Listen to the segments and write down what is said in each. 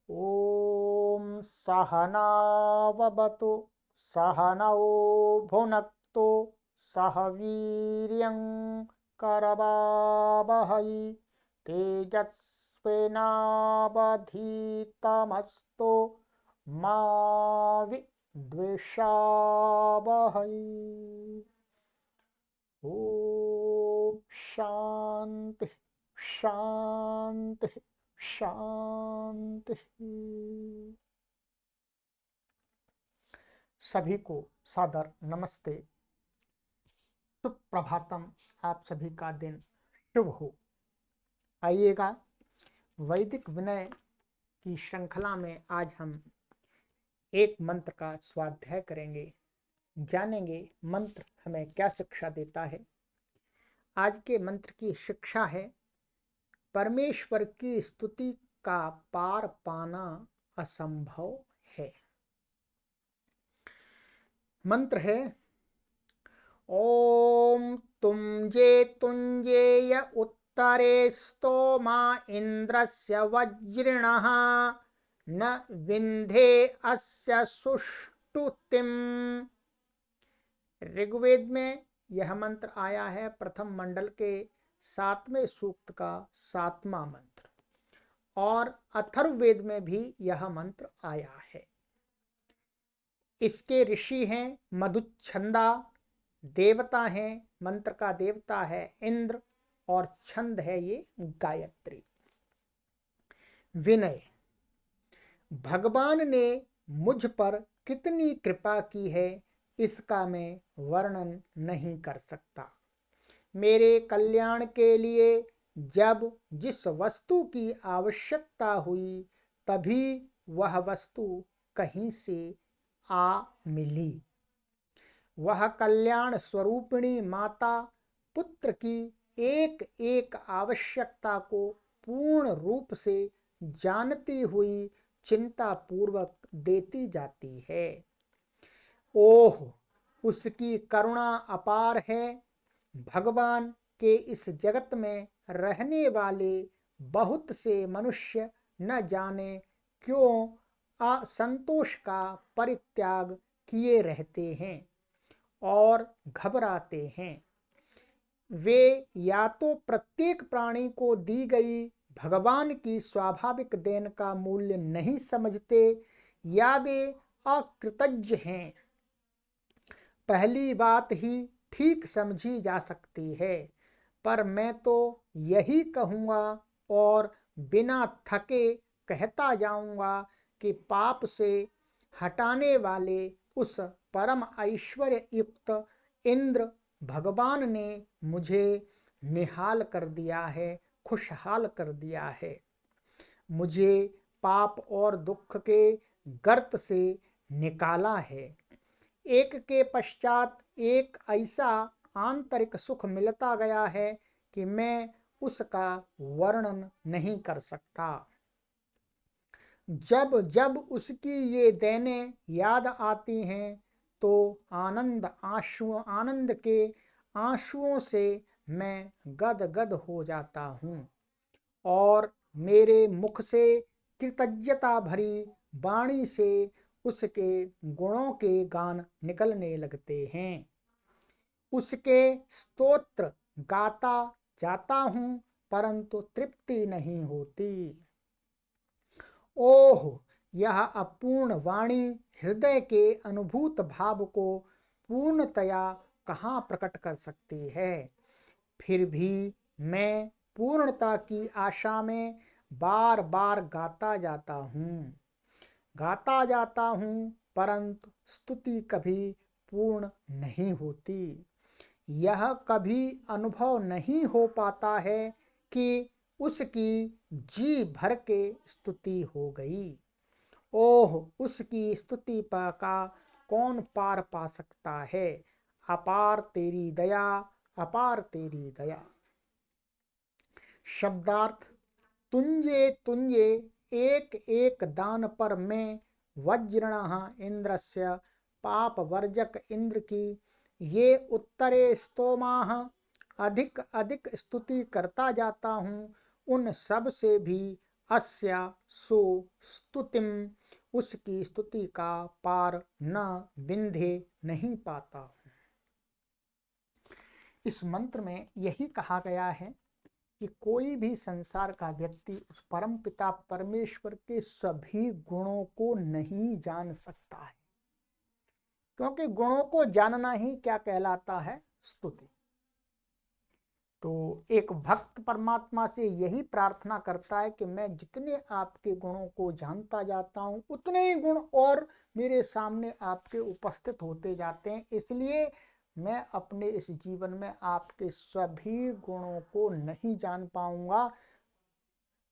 ॐ सहनाववतु सहनौ भुनक्तु सह वीर्यं करवावहै तेजस्विनावधीतमस्तु मा विद्विषावहै। ॐ शांति शांति शांति। सभी को सादर नमस्ते, सुप्रभातम। आप सभी का दिन शुभ हो। आइएगा, वैदिक विनय की श्रृंखला में आज हम एक मंत्र का स्वाध्याय करेंगे, जानेंगे मंत्र हमें क्या शिक्षा देता है। आज के मंत्र की शिक्षा है, परमेश्वर की स्तुति का पार पाना असंभव है। मंत्र है, ओम तुंजे तुंजेय उत्तरे स्तोमा इंद्रस्य वज्रिणः न विंधे अस्य सुष्टुतिम। ऋग्वेद में यह मंत्र आया है, प्रथम मंडल के 7वें सूक्त का 7वां मंत्र, और अथर्ववेद में भी यह मंत्र आया है। इसके ऋषि हैं मधुच्छंदा, देवता हैं, मंत्र का देवता है इंद्र, और छंद है ये गायत्री। विनय, भगवान ने मुझ पर कितनी कृपा की है इसका मैं वर्णन नहीं कर सकता। मेरे कल्याण के लिए जब जिस वस्तु की आवश्यकता हुई तभी वह वस्तु कहीं से आ मिली। वह कल्याण स्वरूपिणी माता पुत्र की एक एक आवश्यकता को पूर्ण रूप से जानती हुई चिंता पूर्वक देती जाती है। ओह, उसकी करुणा अपार है। भगवान के इस जगत में रहने वाले बहुत से मनुष्य न जाने क्यों असंतोष का परित्याग किए रहते हैं और घबराते हैं। वे या तो प्रत्येक प्राणी को दी गई भगवान की स्वाभाविक देन का मूल्य नहीं समझते, या वे अकृतज्ञ हैं। पहली बात ही ठीक समझी जा सकती है, पर मैं तो यही कहूँगा और बिना थके कहता जाऊँगा कि पाप से हटाने वाले उस परम ऐश्वर्य युक्त इंद्र भगवान ने मुझे निहाल कर दिया है, खुशहाल कर दिया है। मुझे पाप और दुख के गर्त से निकाला है। एक के पश्चात एक ऐसा आंतरिक सुख मिलता गया है कि मैं उसका वर्णन नहीं कर सकता। जब जब उसकी ये देनें याद आती हैं तो आनंद के आंसुओं से मैं गदगद हो जाता हूँ और मेरे मुख से कृतज्ञता भरी वाणी से उसके गुणों के गान निकलने लगते हैं। उसके स्तोत्र गाता जाता हूँ, परंतु तृप्ति नहीं होती। ओह, यह अपूर्ण वाणी हृदय के अनुभूत भाव को पूर्णतया कहाँ प्रकट कर सकती है। फिर भी मैं पूर्णता की आशा में बार बार गाता जाता हूँ, परंतु स्तुति कभी पूर्ण नहीं होती। यह कभी अनुभव नहीं हो पाता है कि उसकी जी भर के स्तुति हो गई। ओह, उसकी स्तुति का कौन पार पा सकता है। अपार तेरी दया, अपार तेरी दया। शब्दार्थ, तुंजे तुंजे एक एक दान पर मैं वज्रणः इंद्रस्य पाप वर्जक इंद्र की ये उत्तरे स्तोमाः अधिक अधिक स्तुति करता जाता हूँ। उन सब से भी अस्या सो स्तुतिम, उसकी स्तुति का पार न बिंधे नहीं पाता हूँ। इस मंत्र में यही कहा गया है कि कोई भी संसार का व्यक्ति उस परम पिता परमेश्वर के सभी गुणों को नहीं जान सकता है, क्योंकि गुणों को जानना ही क्या कहलाता है? स्तुति। तो एक भक्त परमात्मा से यही प्रार्थना करता है कि मैं जितने आपके गुणों को जानता जाता हूँ उतने ही गुण और मेरे सामने आपके उपस्थित होते जाते हैं, इसलिए मैं अपने इस जीवन में आपके सभी गुणों को नहीं जान पाऊंगा,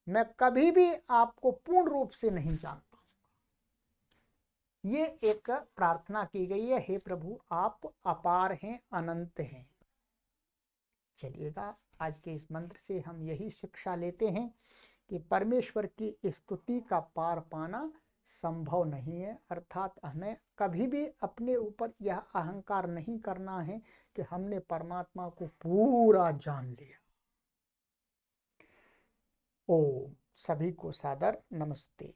मैं कभी भी आपको पूर्ण रूप से नहीं जान पाऊंगा। ये एक प्रार्थना की गई है, हे प्रभु आप अपार हैं, अनंत हैं। चलिएगा, आज के इस मंत्र से हम यही शिक्षा लेते हैं कि परमेश्वर की स्तुति का पार पाना संभव नहीं है, अर्थात हमें कभी भी अपने ऊपर यह अहंकार नहीं करना है कि हमने परमात्मा को पूरा जान लिया। ओम। सभी को सादर नमस्ते।